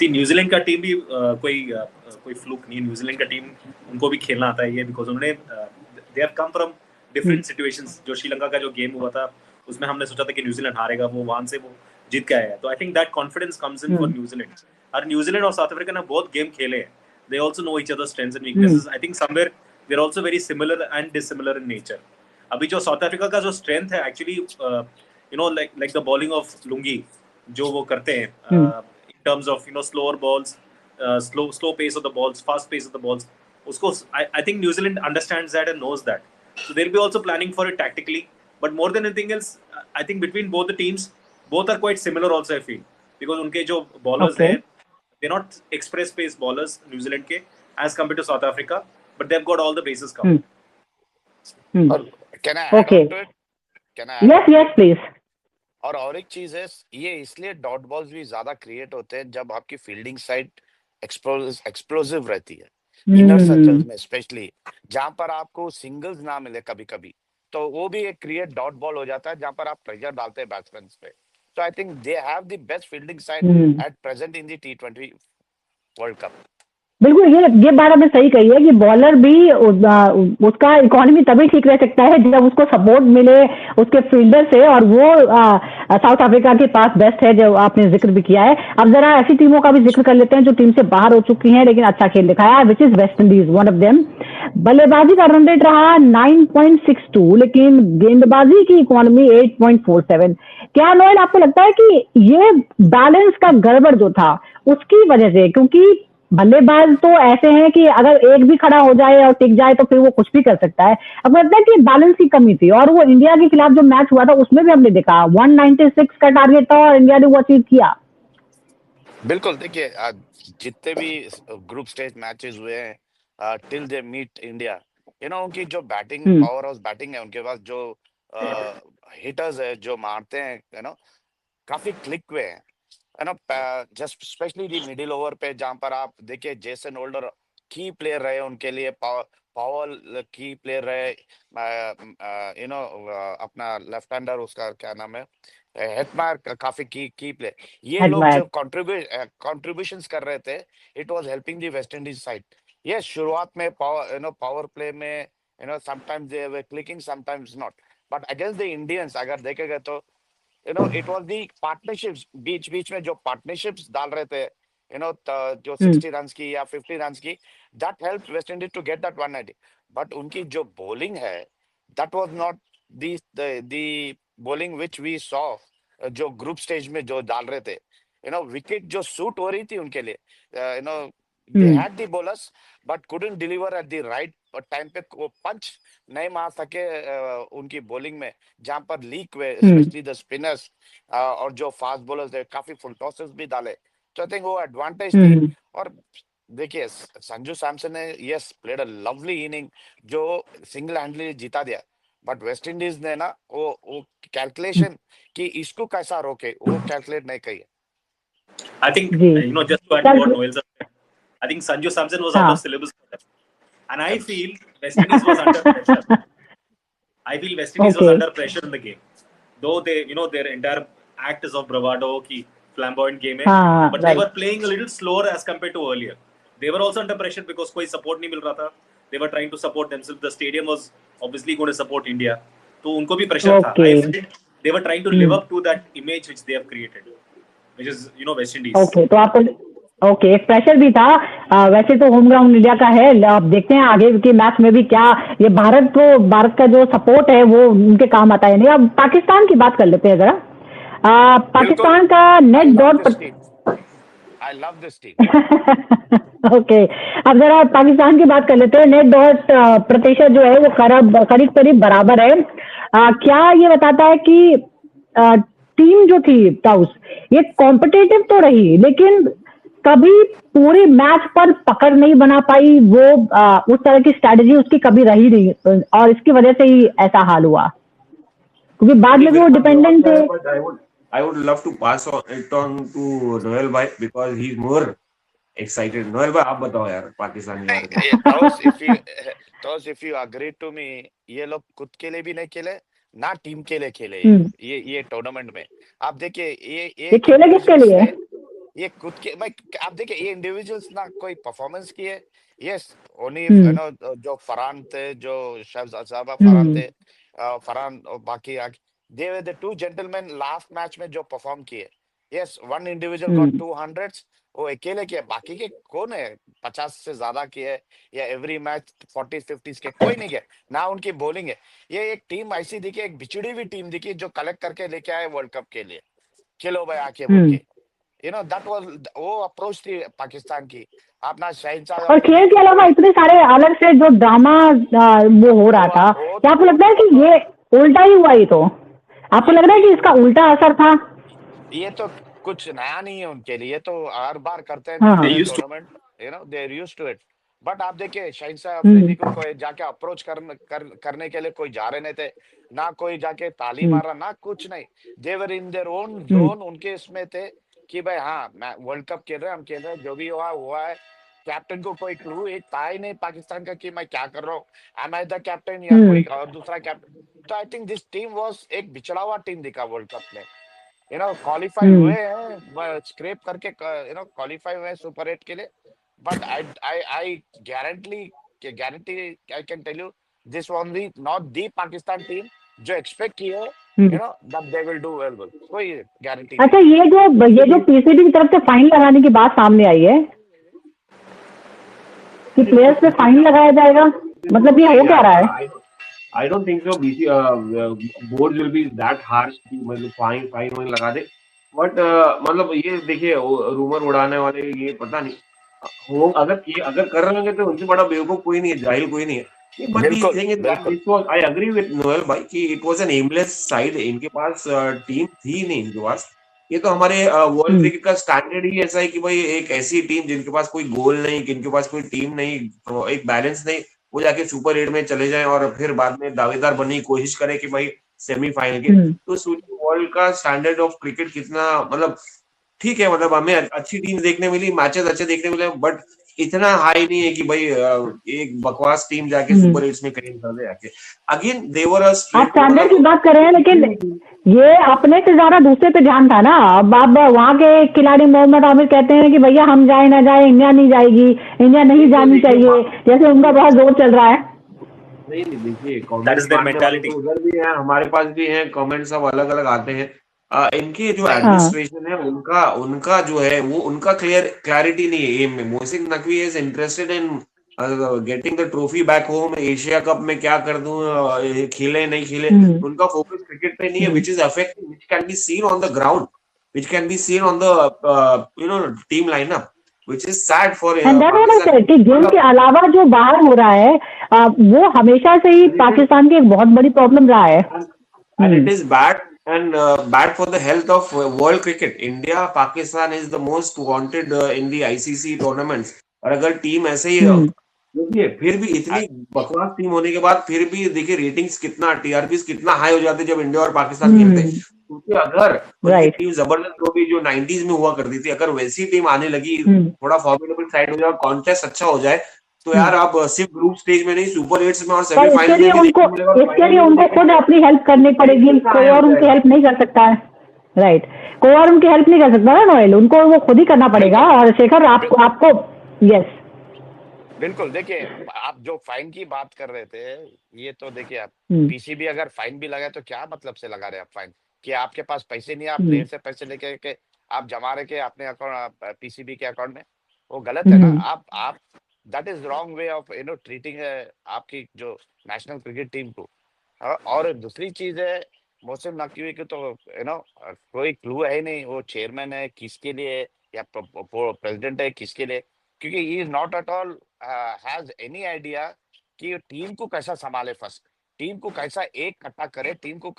न्यूजीलैंड का टीम भी कोई फ्लूक नहीं है। न्यूजीलैंड का टीम, उनको भी खेलना आता है ये, बिकॉज उन्होंने they have come from different situations. जो श्रीलंका का जो गेम हुआ था उसमें हमने सोचा था कि न्यूजीलैंड हारेगा, वो वहां से वो जीत के आया। तो I think that confidence comes in for New Zealand. और न्यूजीलैंड और साउथ अफ्रीका ने बहुत गेम खेले हैं, they also know each other's strengths and weaknesses. I think somewhere they are also very similar and dissimilar in nature. अभी जो साउथ अफ्रीका का जो स्ट्रेंथ है actually, you know, like the bowling of Lungi जो वो करते हैं in terms of, you know, slower balls, slow pace of the balls, fast pace of the balls. Usko, I think New Zealand understands that and knows that. So they'll be also planning for it tactically. But more than anything else, I think between both the teams, both are quite similar also, I feel. Because unke jo bowlers hai, they're not express pace bowlers, New Zealand ke, as compared to South Africa, but they've got all the bases covered. Can I add on to it? Can I add? Yes, please. और एक चीज है, ये इसलिए डॉट बॉल्स भी ज्यादा क्रिएट होते हैं जब आपकी फील्डिंग साइड एक्सप्लोसिव रहती है, इनर सर्कल्स में स्पेशली, जहां पर आपको सिंगल्स ना मिले कभी कभी, तो वो भी एक क्रिएट डॉट बॉल हो जाता है जहां पर आप प्रेशर डालते हैं बैट्समैन पे। तो I think they have the best fielding side at present in the T20 world cup. बिल्कुल, ये बात आपने सही कही है कि बॉलर भी उसका इकोनॉमी तभी ठीक रह सकता है जब उसको सपोर्ट मिले उसके फील्डर से, और वो साउथ अफ्रीका के पास बेस्ट है, जो आपने जिक्र भी किया है। अब जरा ऐसी टीमों का भी जिक्र कर लेते हैं जो टीम से बाहर हो चुकी हैं लेकिन अच्छा खेल दिखाया है, which is West Indies, one of them. बल्लेबाजी का रन रेट रहा 9.62, लेकिन गेंदबाजी की इकोनॉमी 8.47। क्या नोएल, आपको लगता है कि ये बैलेंस का गड़बड़ जो था उसकी वजह से, क्योंकि बल्लेबाज तो ऐसे हैं कि अगर एक भी खड़ा हो जाए और टिक जाए तो फिर वो कुछ भी कर सकता है। अब लगता है कि बैलेंस की कमी थी, और वो इंडिया के खिलाफ जो मैच हुआ था उसमें भी हमने देखा 196 का टारगेट था और इंडिया ने वो अचीव किया। बिल्कुल, देखिए जितने भी ग्रुप स्टेज मैचेस हुए हैं टिल दे मीट इंडिया, उनकी जो बैटिंग हम्म पावर हाउस बैटिंग है, उनके पास जो हिटर्स है जो मारते हैं, काफी क्लिक हुए हैं, just specially the middle over पे, जहां पर आप देखिए जेसन होल्डर की प्लेयर रहे उनके लिए, पावल की प्लेयर रहे, अपना लेफ्ट हैंडर, उसका क्या नाम है, हेटमायर, काफी की प्लेयर, ये लोग एडमायर। जो कॉन्ट्रीब्यूशंस कर रहे थे, it was helping the West Indies side. ये शुरुआत में पावर प्ले में sometimes they were clicking, sometimes not, but against the Indians अगर देखेगा तो इट वाज दी पार्टनरशिप्स, बीच बीच में जो पार्टनरशिप्स डाल रहे थे, जो 60 रन की या 50 रन की, that help West Indies to get that 190। But उनकी जो बॉलिंग है, that was not the the bowling which we saw, जो ग्रुप स्टेज में जो डाल रहे थे, विकेट जो सूट हो रही थी उनके लिए, they had the bowlers but couldn't deliver at the right time पे, वो पंच नहीं मार सके उनकी बॉलिंग में, जहां पर लीक हुए, स्पेशली द स्पिनर्स, और जो फास्ट बॉलर्स थे, काफी फुल टॉसेस भी डाले, तो आई थिंक वो एडवांटेज थी। और देखिए संजू सैमसन ने yes played a lovely inning, जो सिंगल हैंडली जीता दिया, बट वेस्ट इंडीज ने ना वो कैलकुलेशन कि इसको कैसा रोके, वो कैलकुलेट नहीं किया। I think, ji just to add to what sir. Noel said, I think Sanju Samson was out हाँ of syllabus for them. And I feel West Indies was under pressure. I feel West Indies was okay. under pressure in the game. Though they, their entire act is of bravado, ki flamboyant game hai, हाँ but they right. were playing a little slower as compared to earlier. They were also under pressure because कोई support नहीं मिल रहा था. They were trying to support themselves. The stadium was obviously going to support India. तो उनको भी pressure था. Okay. I felt they were trying to live up to that image which they have created, which is, West Indies. Okay तो आपको ओके एक प्रेशर भी था। वैसे तो होम ग्राउंड इंडिया का है, अब देखते हैं आगे के मैच में भी क्या ये भारत का जो सपोर्ट है वो उनके काम आता है नहीं। अब पाकिस्तान की बात कर लेते हैं जरा। पाकिस्तान का net dot I love this team. Okay अब जरा पाकिस्तान की बात कर लेते हैं। नेट डॉट प्रतिशत जो है वो करीब करीब बराबर है। क्या ये बताता है कि टीम जो थी टाउस ये कॉम्पिटिटिव तो रही, लेकिन कभी पूरे मैच पर पकड़ नहीं बना पाई, वो उस तरह की स्ट्रेटजी उसकी कभी रही नहीं, और इसकी वजह से ही ऐसा हाल हुआ, क्योंकि बाद में भी वो डिपेंडेंट थे। I would love to pass it on to Noel bhai because he's more excited. Noel bhai आप बताओ यार पाकिस्तान के बारे में। तो if you agree to me, ये लोग खुद के लिए भी नहीं खेले ना टीम के लिए खेले, ये टूर्नामेंट में आप देखिए ये खेले किसके लिए, ये खुद के भाई आप देखिए ये इंडिविजुअल्स ना कोई परफॉर्मेंस की है। यस ओनली जो फरहान थे, जो शहजादा फरहान थे, फरहान और बाकी they were the two gentleman last match में जो परफॉर्म किए। यस वन इंडिविजुअल गॉट 200, वो अकेले किए, बाकी के कौन है 50 से ज्यादा किए, या एवरी मैच 40-50 के कोई नहीं किए ना। उनकी बॉलिंग है, ये एक टीम ऐसी दिखी, एक बिछड़ी हुई टीम दिखी जो कलेक्ट करके लेके आए वर्ल्ड कप के लिए, खेलो भाई आके बोल के, दैट वाज वो अप्रोच थी पाकिस्तान की। अपना शहनशाह और खेल के अलावा इतने सारे अलग से जो ड्रामा वो हो रहा था, क्या आपको लगता है कि ये उल्टा ही हुआ? ही तो आपको लग रहा है कि इसका उल्टा असर था? ये तो कुछ नया नहीं है उनके लिए, तो हर बार करते हैं tournament, they are used to it. But आप देखिए शहनशाह अफरीदी को जाके अप्रोच करने के लिए कोई जा रहे नहीं थे, ना कोई जाके ताली मारा, ना कुछ नहीं। दे वर इन देयर ओन जोन, उनके इसमें थे कि भाई हाँ मैं वर्ल्ड कप खेल रहे हैं, हम खेल रहे हैं, जो भी हुआ है। कैप्टन को कोई क्लू एक था ही नहीं पाकिस्तान का कि मैं क्या कर रहा हूँ, एम आई द कैप्टन या कोई और दूसरा कैप्टन। तो I think this team was एक बिछड़ा हुआ टीम दिखा वर्ल्ड कप में। क्वालिफाई हुए हैं, स्क्रैप करके क्वालिफाई हुए सुपर 8 के लिए। But I guarantee I can tell you this was not the Pakistan team जो एक्सपेक्ट किए that they will do well, कोई गारंटी। अच्छा ये जो पीसीबी की तरफ से फाइन लगाने की बात सामने आई है कि प्लेयर्स पे फाइन लगाया जाएगा, मतलब ये हो क्या रहा है? I don't think so. Boards will be that harsh कि मतलब फाइन लगा दे। बट मतलब ये देखिए रूमर उड़ाने वाले ये पता नहीं, वो अगर कर रहे होंगे तो उनसे बड़ा बेवकूफ कोई नहीं है, जाहिल कोई नहीं है। बट दी बिल्कुल थिंग इज दैट बिल्कुल it was, I agree with Noel भाई कि it was an aimless side, इनके पास टीम थी नहीं इनके पास। ये तो हमारे वर्ल्ड हम्म क्रिकेट का स्टैंडर्ड ही ऐसा है कि भाई एक ऐसी टीम जिनके पास कोई गोल नहीं, जिनके पास कोई टीम नहीं, तो एक बैलेंस नहीं, वो जाके सुपर 8 में चले जाए और फिर बाद में दावेदार बनने की कोशिश करे कि भाई सेमीफाइनल के। हम्म तो सोचिए वर्ल्ड का स्टैंडर्ड ऑफ क्रिकेट कितना, मतलब ठीक है, मतलब हमें अच्छी टीम देखने मिली, मैचेस अच्छे देखने मिले, बट इतना हाई नहीं है कि भाई एक बकवास टीम जाके हम्म सुपर एट्स में कहीं कर दे जाके। अगेन देवर अ आप स्ट्रेट, स्टैंडर्ड की मतलब बात कर रहे हैं, लेकिन ये अपने से ज्यादा दूसरे पे ध्यान था ना। अब वहाँ के खिलाड़ी मोहम्मद आमिर कहते हैं कि भैया हम जाए ना जाए इंडिया नहीं जाएगी, इंडिया नहीं नहीं तो जानी देखिए चाहिए, जैसे उनका बहुत जोर चल रहा है। नहीं नहीं देखिए, दैट कमेंट्स इज देयर मारने वाले मेंटालिटी। तो उधर भी हैं, हमारे पास भी हैं, कमेंट्स सब अलग अलग आते हैं। इनके जो सही। हाँ एडमिनिस्ट्रेशन है उनका उनका जो है वो उनका क्लैरिटी नहीं है एम में। Mohsin Naqvi is interested in getting the trophy back home, Asia cup में क्या कर दूं, खेले नहीं खेले, हम्म उनका फोकस क्रिकेट पे नहीं है, hmm which is affecting, which can be seen on the ground, which can be seen on the team lineup, which is sad for and that what I Pakistan. Said कि गेम के मतलब अलावा जो बाहर हो रहा है, वो हमेशा से ही पाकिस्तान की एक बहुत बड़ी प्रॉब्लम रहा है। and it hmm is bad, and bad for the health of world cricket. India Pakistan is the most wanted in the ICC tournaments। और अगर टीम ऐसे ही हम्म देखिए, फिर भी इतनी बकवास टीम होने के बाद फिर भी देखिए रेटिंग्स कितना, टीआरपीस कितना हाई हो जाते जब इंडिया और पाकिस्तान खेलते, हम्म क्योंकि अगर उनकी राइट टीम जबरदस्त ट्रॉफी जो 90s में हुआ करती थी, अगर वैसी टीम आने लगी, हम्म थोड़ा फॉर्मेडेबल साइड हो जाए, कॉन्टेस्ट अच्छा हो जाए, तो हम्म यार आप सिर्फ ग्रुप स्टेज में नहीं, सुपर एट्स में और पर इसके सेमीफाइनल लिए में भी उनको देखने मिलेगा, इसके फाइनल लिए में भी उनको देखने खुद मिलेगा। अपनी हेल्प करनी पड़ेगी, कितना कोई हाई और हो उनकी जाएगा। हेल्प नहीं कर सकता है। राइट, कोई और उनकी हेल्प नहीं कर सकता ना नोएल, उनको वो खुद ही करना पड़ेगा। बिल्कुल और शेखर बिल, आपको आपको यस बिल्कुल देखिए, आप जो फाइन की बात कर रहे थे, ये तो देखिए आप हम्म पीसीबी अगर फाइन भी लगाए तो क्या मतलब से लगा रहे हैं आप फाइन, कि आपके पास पैसे नहीं है, आप हम्म प्लेयर से पैसे लेके के आप जमा रहे के अपने अकाउंट पीसीबी के अकाउंट में, वो गलत है ना। हम्म आप that is wrong way of treating आपकी जो नेशनल क्रिकेट टीम को। और दूसरी चीज है, मोहसिन नकवी की तो कोई क्लू है ही नहीं, वो चेयरमैन है किसके लिए, या प्रेसिडेंट है किसके लिए, क्योंकि he is not at all has any idea कि टीम को कैसा संभाले, फर्स्ट टीम को कैसा एक इकट्ठा करे, टीम को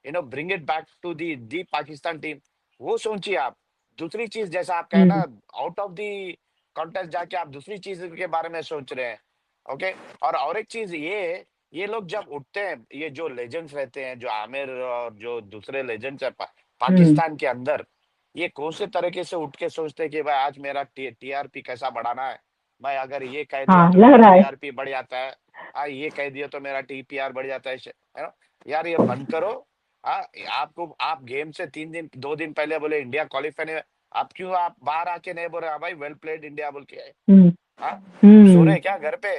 bring it back to the Pakistan team, वो सोचिए आप। दूसरी चीज जैसा आप कहे ना, hmm out of the contest जाके आप दूसरी चीज के बारे में सोच रहे हैं। ओके, और एक चीज ये लोग जब उठते हैं, ये जो लेजेंड्स रहते हैं, जो आमिर और जो दूसरे लेजेंड्स है हम्म पाकिस्तान के अंदर, ये कौन से तरीके से उठ के सोचते हैं कि भाई आज मेरा टीआरपी कैसा बढ़ाना है, मैं अगर ये कह दिया हाँ तो लग मेरा रहा है। टीआरपी बढ़ जाता है, ये कह दिया तो मेरा टीपीआर बढ़ जाता है ना। यार ये बंद करो। हाँ, आप गेम से 2 दिन पहले बोले इंडिया क्वालिफाई नहीं, आप क्यों आप बाहर आके नहीं बोल रहे, हाँ भाई वेल प्लेड इंडिया बोल के, हम्म हाँ सो हम्म रहे क्या घर पे,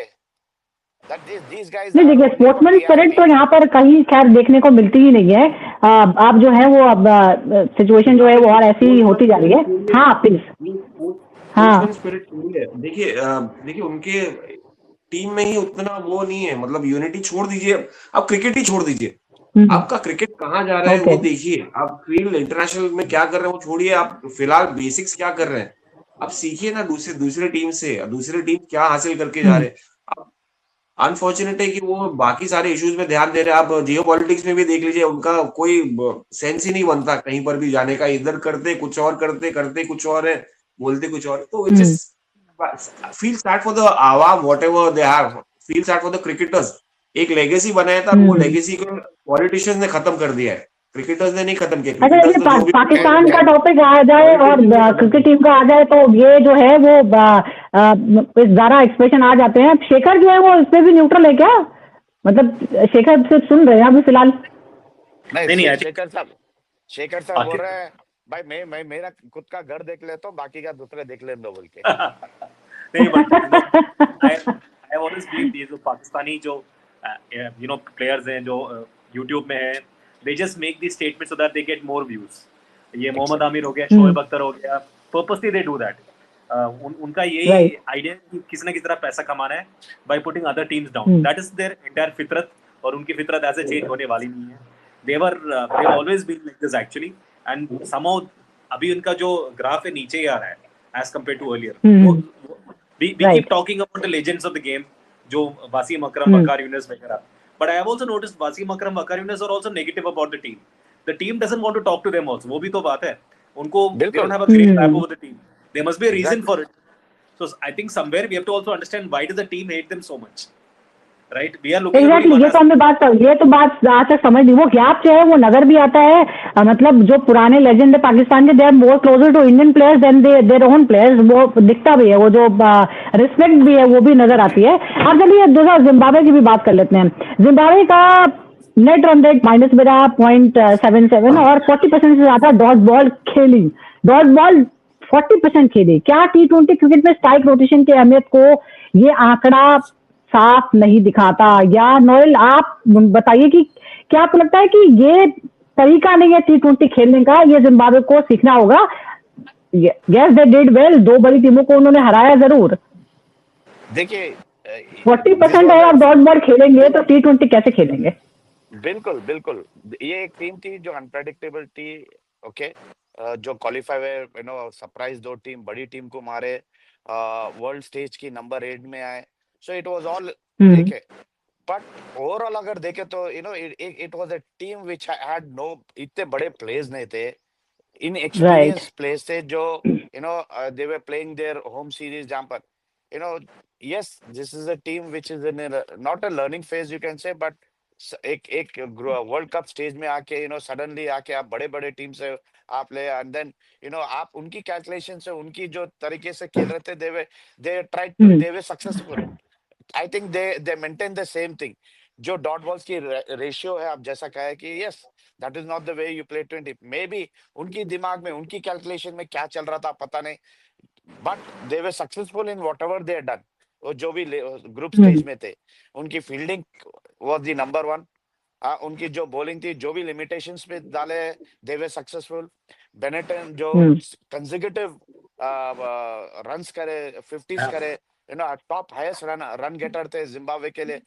that these guys नहीं are देखिए, only for स्पोर्ट्समैन स्पिरिट तो TRP। यहाँ पर कहीं खैर देखने को मिलती ही नहीं है। आप जो है वो अब सिचुएशन जो यहाँ है पे वो देखिए और ऐसी ही होती जा रही है। हाँ प्लीज। स्पोर्ट्समैन हाँ स्पिरिट छोड़िए, देखिए देखिए उनके टीम में ही उतना वो नहीं है, मतलब यूनिटी छोड़ दीजिए, आप क्रिकेट ही छोड़ दीजिए, आपका क्रिकेट कहाँ जा रहा है ओके वो देखिए, आप फील्ड इंटरनेशनल में क्या कर रहे हैं वो छोड़िए, आप फिलहाल बेसिक्स क्या कर रहे हैं, आप सीखिए ना दूसरे दूसरे टीम से, दूसरे टीम क्या हासिल करके जा रहे हैं। अब अनफॉर्चुनेट है कि वो बाकी सारे इश्यूज में ध्यान दे रहे हैं। आप जियो पॉलिटिक्स में भी देख लीजिए, उनका कोई सेंस ही नहीं बनता कहीं पर भी जाने का, इधर करते कुछ और, करते करते कुछ और है, बोलते कुछ और, तो it is feel sad for the आवाम, whatever they have, feel sad for the cricketers. एक लेगेसी बनाया था, वो लेगेसी को पॉलिटिशियंस ने खत्म कर दिया है, क्रिकेटर्स ने नहीं खत्म किया। अच्छा, क्रिकेटर्स ये तो जो भी पाकिस्तान का खैर टॉपिक आ जाए और पॉलिटिशियंस ने खत्म क्रिकेट किया। टीम का आ जाए तो ये जो है वो इस ज़्यादा एक्सप्रेशन आ जाते हैं। शेखर जो है वो इसमें भी न्यूट्रल है क्या? मतलब शेखर सिर्फ सुन रहे हैं अभी फिलहाल। नहीं, नहीं आई थिंक शेखर साहब बोल रहे हैं भाई मैं मेरा खुद का घर देख लेता हूँ, बाकी का दूसरे देख लेने दो बोल के। नहीं बट आई ऑलवेज बिलीव ये जो पाकिस्तानी जो प्लेयर्स हैं जो यूट्यूब में हैं, they just make the statement so that they get more views. ये मोहम्मद आमिर हो गया, शोएब अख्तर हो गया, पर्पसली दे डू दैट। उनका यही आइडिया कि किसी ना किसी तरह पैसा कमाना है by putting other teams down, that is their entire फितरत, और उनकी फितरत ऐसे चेंज होने वाली नहीं है। They always been like this actually, and somehow अभी उनका जो ग्राफ है नीचे ही आ रहा है as compare to earlier. we Right. keep talking about the legends of the game, जो Wasim Akram, Waqar Younis वगैरह. But I have also noticed Wasim Akram, Waqar Younis are also negative about the team. The team doesn't want to talk to them also. वो भी तो बात है. उनको they बिल्कुल। don't have a great rapport with the team. There must be a reason Exactly. for it. So I think somewhere we have to also understand why does the team hate them so much, right? We are looking at exactly, only ये one तो हमने बात कर, ये तो बात आज तक समझ ली। वो गैप जो है वो नजर भी आता है, मतलब जो पुराने लेजेंड है पाकिस्तान के, they are more closer to Indian players than their own players, वो दिखता भी है, वो जो रिस्पेक्ट भी है वो भी नजर आती है। अब चलिए दूसरा जिम्बाब्वे की भी बात कर लेते हैं। जिम्बाब्वे का नेट रन रेट माइनस मेरा 0.77 और 40% से ज्यादा डॉट बॉल खेली, डॉट बॉल 40% खेली। क्या T20 क्रिकेट में स्ट्राइक रोटेशन की अहमियत को ये आंकड़ा साफ नहीं दिखाता? या नोएल आप बताइए कि क्या आपको लगता है कि ये तरीका नहीं है T20 खेलने का, ये जिम्बाब्वे को सीखना होगा? यस दे डिड वेल, 2 बड़ी टीमों को उन्होंने हराया जरूर। देखिए 40% अगर आप डॉट बॉल खेलेंगे तो T20 कैसे खेलेंगे? बिल्कुल बिल्कुल, ये एक टीम थी जो अनप्रेडिक्टेबल थी। ओके, जो क्वालिफाई हुए, सरप्राइज 2 टीम, बड़ी टीम को मारे, वर्ल्ड स्टेज की नंबर 8 में आए। सो इट वाज ऑल ठीक है, बट ओवरऑल अगर देखे तो it was a team which had no, इतने बड़े प्लेयर्स नहीं थे, इन एक्सपीरियंस प्लेयर्स थे जो they were playing their home series, जहां पर yes, this is a team which is in not a learning phase you can say, but एक वर्ल्ड कप स्टेज में आके सडनली आके आप बड़े बड़े टीम से आप ले, एंड देन आप उनकी कैलकुलेशन से, उनकी जो तरीके से खेल रहे थे, they were successful. I think they maintain the same thing. जो डॉट बॉल्स की रेशियो है, आप जैसा कहा है कि yes that is not the way you play 20, maybe उनकी दिमाग में, उनकी कैलकुलेशन में क्या चल रहा था पता नहीं, but they were successful in whatever they had done. वो जो भी ग्रुप स्टेज में थे, उनकी फील्डिंग वाज द नंबर 1, उनकी जो बॉलिंग थी, जो भी लिमिटेशंस पे डाले, दे वे सक्सेसफुल। बेनेटन जो कंसेक्यूटिव रन्स करे, 50s करे, टॉप हाईएस्ट रन गेटर थे जिम्बाब्वे के लिए,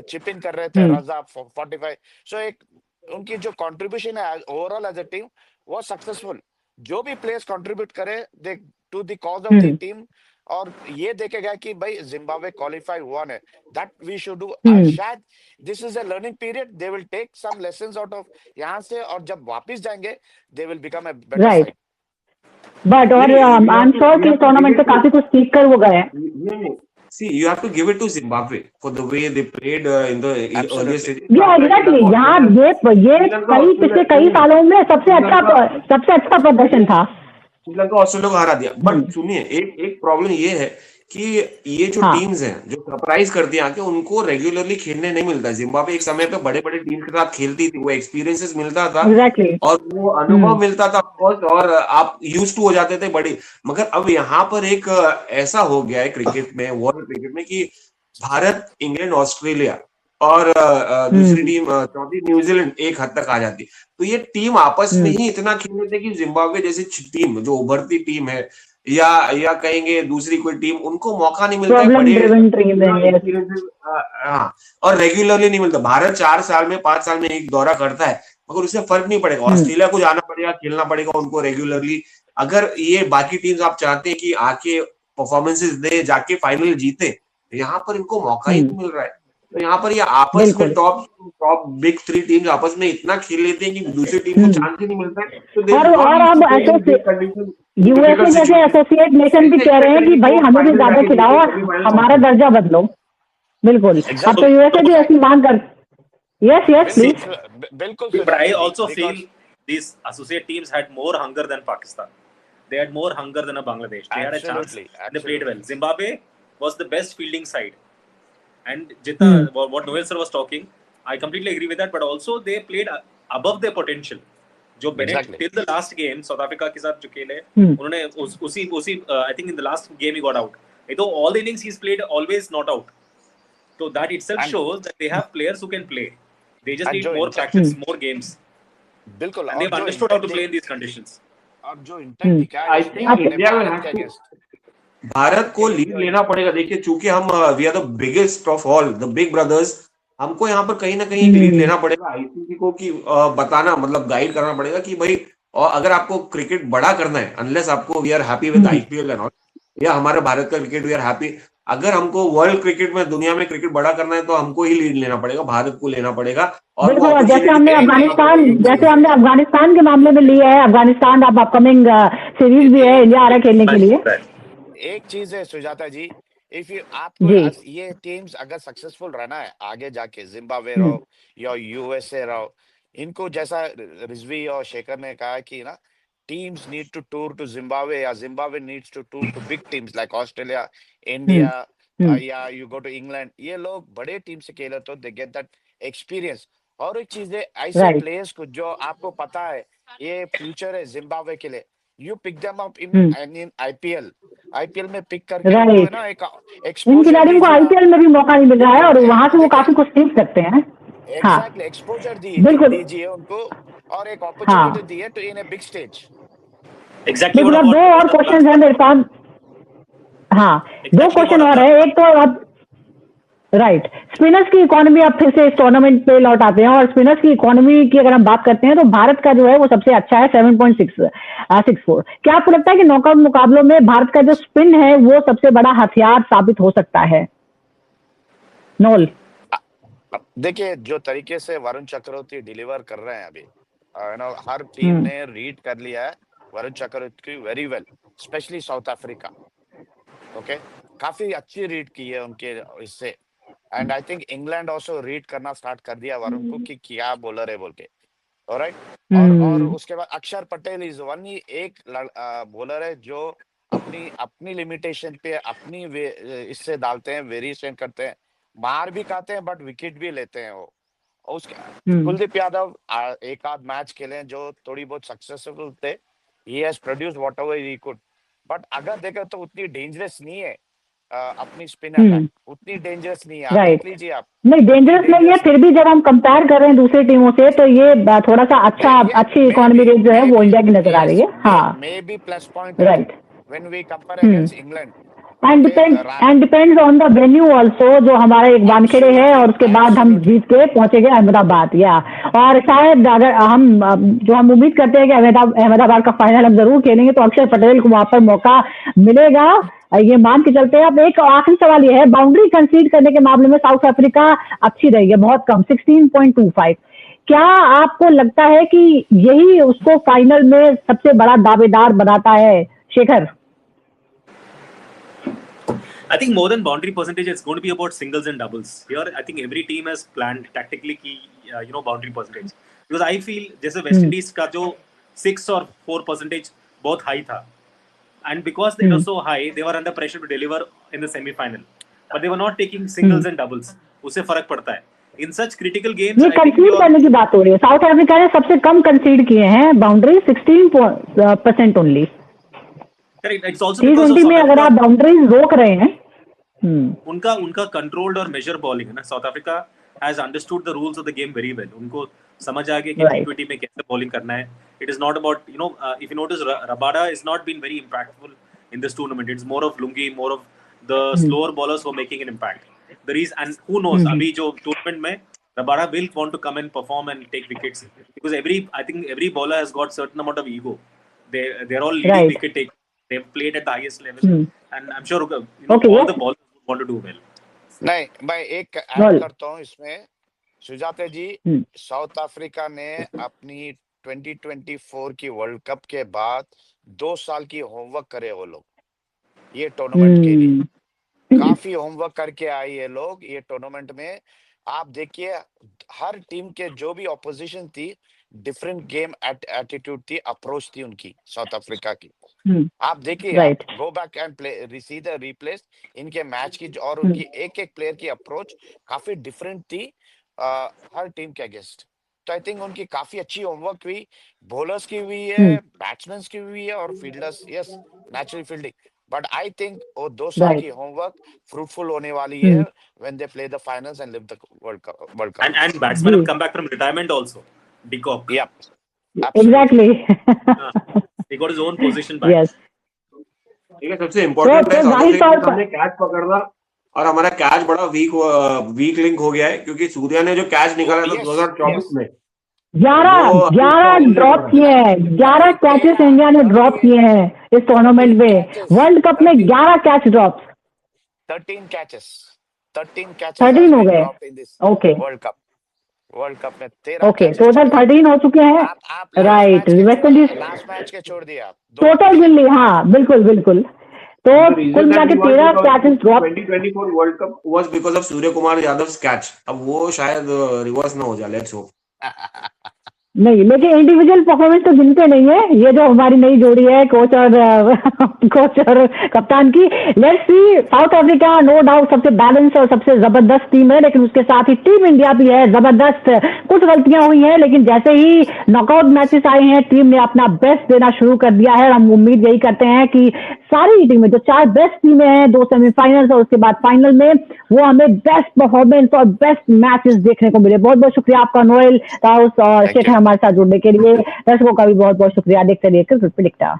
चिप इन कर रहे थे रजा 45। सो एक उनकी जो कंट्रीब्यूशन है ओवरऑल एज अ टीम वो सक्सेसफुल। जो भी प्लेयर्स कंट्रीब्यूट करे they to the cause of the team, और ये देखेगा कि भाई जिम्बाब्वे क्वालिफाई हुआ है, दैट वी शुड डू। शायद this is a learning period, they will take some lessons out of यहाँ से, और जब वापस जाएंगे they will become a better side. But और आई एम श्योर कि टूर्नामेंट से काफी कुछ सीख कर वो गए। See, you have to give it to Zimbabwe for the way they played in the earlier stages. Yeah, exactly. यहाँ ये पिछले कई सालों में सबसे अच्छा प्रदर्शन था। श्रीलंका ऑस्ट्रेलिया को हरा दिया। बट सुनिए, एक प्रॉब्लम ये है कि ये जो टीम्स हैं जो सरप्राइज करती हैं आके, उनको रेगुलरली खेलने नहीं मिलता। जिम्बाब्वे एक समय पे बड़े बड़े टीम के साथ खेलती थी, वो एक्सपीरियंसेस मिलता था और वो अनुभव मिलता था और आप यूज्ड टू हो जाते थे बड़ी। मगर अब यहाँ पर एक ऐसा हो गया है क्रिकेट में, वर्ल्ड क्रिकेट में, कि भारत, इंग्लैंड, ऑस्ट्रेलिया और दूसरी टीम चौथी न्यूजीलैंड एक हद तक आ जाती। तो ये टीम आपस में ही इतना खेल लेते कि जिम्बाब्वे जैसी टीम जो उभरती टीम है या कहेंगे दूसरी कोई टीम, उनको मौका नहीं मिलता है हाँ, और रेगुलरली नहीं मिलता। भारत 4 साल में 5 साल में एक दौरा करता है, मगर उससे फर्क नहीं पड़ेगा। ऑस्ट्रेलिया को जाना पड़ेगा, खेलना पड़ेगा उनको रेगुलरली। अगर ये बाकी टीम्स आप चाहते हैं कि आके परफॉर्मेंसेस दे, जाके फाइनल जीते, यहाँ पर इनको मौका ही नहीं मिल रहा है। तो यहाँ पर ये आपस में टॉप बिग 3 टीम्स आपस में इतना खेल लेते हैं कि दूसरी टीम को चांस ही नहीं मिलता है। तो और अब यूएसए जैसे एसोसिएट नेशन भी कह रहे हैं कि भाई हमें भी ज्यादा खिलाओ, हमारा दर्जा बदलो। बिल्कुल, अब तो यूएसए भी ऐसी मांग कर। Yes please. बिल्कुल, but I also feel these associate teams had more hunger than Pakistan. They had more hunger than Bangladesh. They had a chance. They played well. Zimbabwe was the best fielding side. And Jitna, what Noel sir was talking, I completely agree with that. But also they played above their potential. जो Bennett till the last game South Africa के साथ जो खेले, उन्होंने उसी I think in the last game he got out. तो all the innings he's played always not out. So that itself shows that they have players who can play. They just need more practice, more games. बिल्कुल, and they've understood how to play in these conditions. अब जो इंटेंट दिखाया, I think India will have to, Bharat को लीड लेना पड़ेगा। देखिए, चूंकि हम we are the biggest of all, the big brothers, हमको यहाँ पर कहीं ना कहीं लीड लेना पड़ेगा आईसीसी को, कि बताना, मतलब गाइड करना पड़ेगा कि भाई, और अगर आपको क्रिकेट बड़ा करना है, अनलेस आपको we are happy with IPL and all, या हमारे भारत का क्रिकेट, वी आर हैप्पी। अगर हमको वर्ल्ड क्रिकेट में, दुनिया में क्रिकेट बड़ा करना है तो हमको ही लीड लेना पड़ेगा, भारत को लेना पड़ेगा। और वो बिल्कुल, जैसे अपॉर्चुनिटी हमने अफगानिस्तान के मामले में लिया है, अफगानिस्तान अब अपकमिंग सीरीज भी है, इंडिया आ रहा है खेलने के लिए। एक चीज है सुजाता जी, इफ यू आपको ये टीम्स अगर सक्सेसफुल रहना है आगे जाके, जिम्बाब्वे रहो या यूएसए रहो, इनको जैसा रिजवी और शेखर ने कहा कि ना, teams need to tour to Zimbabwe या Zimbabwe needs to tour to big teams like Australia, India, या यू गो टू इंग्लैंड। ये लोग बड़े टीम से खेले तो दे गेट दैट एक्सपीरियंस। और एक चीज है, ऐसे प्लेयर्स को जो आपको पता है ये फ्यूचर है जिम्बाब्वे के लिए, you pick them up in IPL में पिक करके है ना, एक इन खिलाड़ियों को आईपीएल में भी मौका नहीं मिल रहा है और वहां से वो काफी कुछ सीख सकते हैं। एग्जैक्टली, एक्सपोजर दीजिए उनको और एक अपॉर्चुनिटी दी है to in a big stage. Exactly. दो और क्वेश्चन है मेरे पास। हाँ, दो क्वेश्चन और है। एक तो अब राइट, स्पिनर्स की इकोनॉमी अब फिर से इस टूर्नामेंट पे लौट आते हैं, और स्पिनर्स की इकोनॉमी की अगर हम बात करते हैं तो भारत का जो है वो सबसे अच्छा है, 7.64। क्या आपको लगता है कि नॉकआउट मुकाबलों में भारत का जो स्पिन है वो सबसे बड़ा हथियार साबित हो सकता है? नोल, देखिए जो तरीके से वरुण चक्रवर्ती डिलीवर कर रहे हैं अभी, हर टीम ने रीड कर लिया है Varun Chakravarthy very well, specially South Africa. Okay, काफी अच्छी रीड की है उनके इससे, and I think England also read करना स्टार्ट कर दिया वरुण को कि क्या बॉलर है बोल के। ऑलराइट, और उसके बाद अक्षर पटेल इज वन, ही एक बॉलर है जो अपनी लिमिटेशन पे अपनी इससे डालते हैं, वेरिएशन करते हैं, मार भी खाते हैं बट विकेट भी लेते हैं वो। और उसके कुलदीप यादव एक आध मैच खेले जो थोड़ी बहुत सक्सेसफुल थे, he has produced whatever he could, but अगर देखो तो उतनी डेंजरस नहीं है अपनी स्पिन अटैक, उतनी डेंजरस नहीं है। आप देख लीजिए, आप नहीं डेंजरस नहीं है, फिर भी जब हम कंपेयर कर रहे हैं दूसरी टीमों से तो ये थोड़ा सा अच्छी इकोनॉमी रेट जो है वो इंडिया की नजर आ रही है। हाँ, maybe plus point right when we compare against England, and depends on the venue also, जो हमारा एक वानखेड़े है और उसके बाद हम जीत के पहुंचेंगे अहमदाबाद। या और शायद अगर हम उम्मीद करते हैं कि अहमदाबाद का फाइनल हम जरूर खेलेंगे, तो अक्षर पटेल को वहां पर मौका मिलेगा, ये मान के चलते हैं। अब एक आखिरी सवाल ये है, बाउंड्री कंसीड करने के मामले में साउथ अफ्रीका अच्छी रही है, बहुत कम 16.25। क्या आपको लगता है कि यही उसको फाइनल में सबसे बड़ा दावेदार बनाता है? Shekhar, I think more than boundary percentage, it's going to be about singles and doubles. Here, I think every team has planned tactically ki, boundary percentage. Because I feel जैसे West Indies का जो 6 और 4% बहुत high था, and because they were so high, they were under pressure to deliver in the semi-final. But they were not taking singles and doubles. उससे फर्क पड़ता है। In such critical games, ये कंसीड करने की बात हो रही है। साउथ अफ्रीका ने सबसे कम कंसीड किए हैं boundary, 16% only. Correct. It's also because of में अगर आप बाउंड्रीज रोक रहे हैं, उनका कंट्रोल्ड और मेजर बॉलिंग है ना। South Africa has understood the rules of the game very well. उनको समझ आ गया कि T20 में कैसे बॉलिंग करना है। It is not about if you notice Rabada is not been very impactful in this tournament. It's more of Lungi, more of the slower bowlers who are making an impact. The reason, and who knows, अभी जो टूर्नामेंट में Rabada will want to come and perform and take wickets, because I think every bowler has got certain amount of ego. They are all leading wicket take, they have played at the highest level, and I'm sure all the ballers want to do well. नहीं, मैं एक ऐड करता हूँ इसमें सुजाता जी। साउथ अफ्रीका ने अपनी 2024 की वर्ल्ड कप के बाद 2 साल की होमवर्क करे वो लोग, ये टूर्नामेंट के लिए काफी होमवर्क करके आए ये लोग ये टूर्नामेंट में। आप देखिए हर टीम के जो भी ऑपोजिशन थी, डिफरेंट गेम एटीट्यूड थी, अप्रोच थी उनकी साउथ अफ्रीका की। आप देखिए, go back and play see the replace इनके मैच की, और उनकी एक एक प्लेयर की अप्रोच काफी डिफरेंट थी हर टीम के अगेंस्ट। तो आई थिंक उनकी काफी अच्छी होमवर्क हुई, बॉलर्स की हुई है, बैट्समैन की हुई है, और fielders, yes natural fielding. But I think वो 2 साल की होमवर्क फ्रूटफुल होने वाली है when they play the finals and live the World Cup. And batsmen have come back from retirement also. De Kock. Yep. Exactly. He got his own position back. Yes. ठीक है, सबसे इम्पोर्टेंट है हमने कैच पकड़ना, और हमारा कैच बड़ा वीक लिंक हो गया है, क्योंकि सूर्या ने जो कैच निकाला था 2024 में 11 ड्रॉप किए हैं, 11 कैचेस इंडिया ने ड्रॉप किए हैं इस टूर्नामेंट में। वर्ल्ड कप में 11 कैच ड्रॉप्स, 13 catches 13 हो गए। ओके, वर्ल्ड कप में 13 ओके, catches टोटल छोड़े। 13 हो चुके हैं। आप right, West Indies last match के छोड़ दिया आप, टोटल मिल ली, हाँ बिल्कुल बिल्कुल। तो कुल मिला के 13 catches drop. 2024 world cup was because of Surya Kumar Yadav catch. अब वो शायद रिवर्स ना हो जाए, लेट्स होप। नहीं, लेकिन इंडिविजुअल परफॉर्मेंस तो गिनते नहीं है। ये जो हमारी नई जोड़ी है कोच और कप्तान की, let's see. South Africa no doubt सबसे बैलेंस और सबसे जबरदस्त टीम है, लेकिन उसके साथ ही टीम इंडिया भी है जबरदस्त। कुछ गलतियां हुई हैं, लेकिन जैसे ही नॉकआउट मैचेस आए हैं टीम ने अपना बेस्ट देना शुरू कर दिया है। हम उम्मीद यही करते हैं कि सारी टीमें, जो 4 बेस्ट टीमें हैं, 2 सेमीफाइनल्स और उसके बाद फाइनल में, वो हमें बेस्ट परफॉर्मेंस और बेस्ट मैचेस देखने को मिले। बहुत बहुत शुक्रिया आपका नोएल ताउस और शेखर हमारे साथ जुड़ने के लिए। दर्शकों का भी बहुत बहुत शुक्रिया। देखते रहिए क्रिकेट प्रेडिक्टर।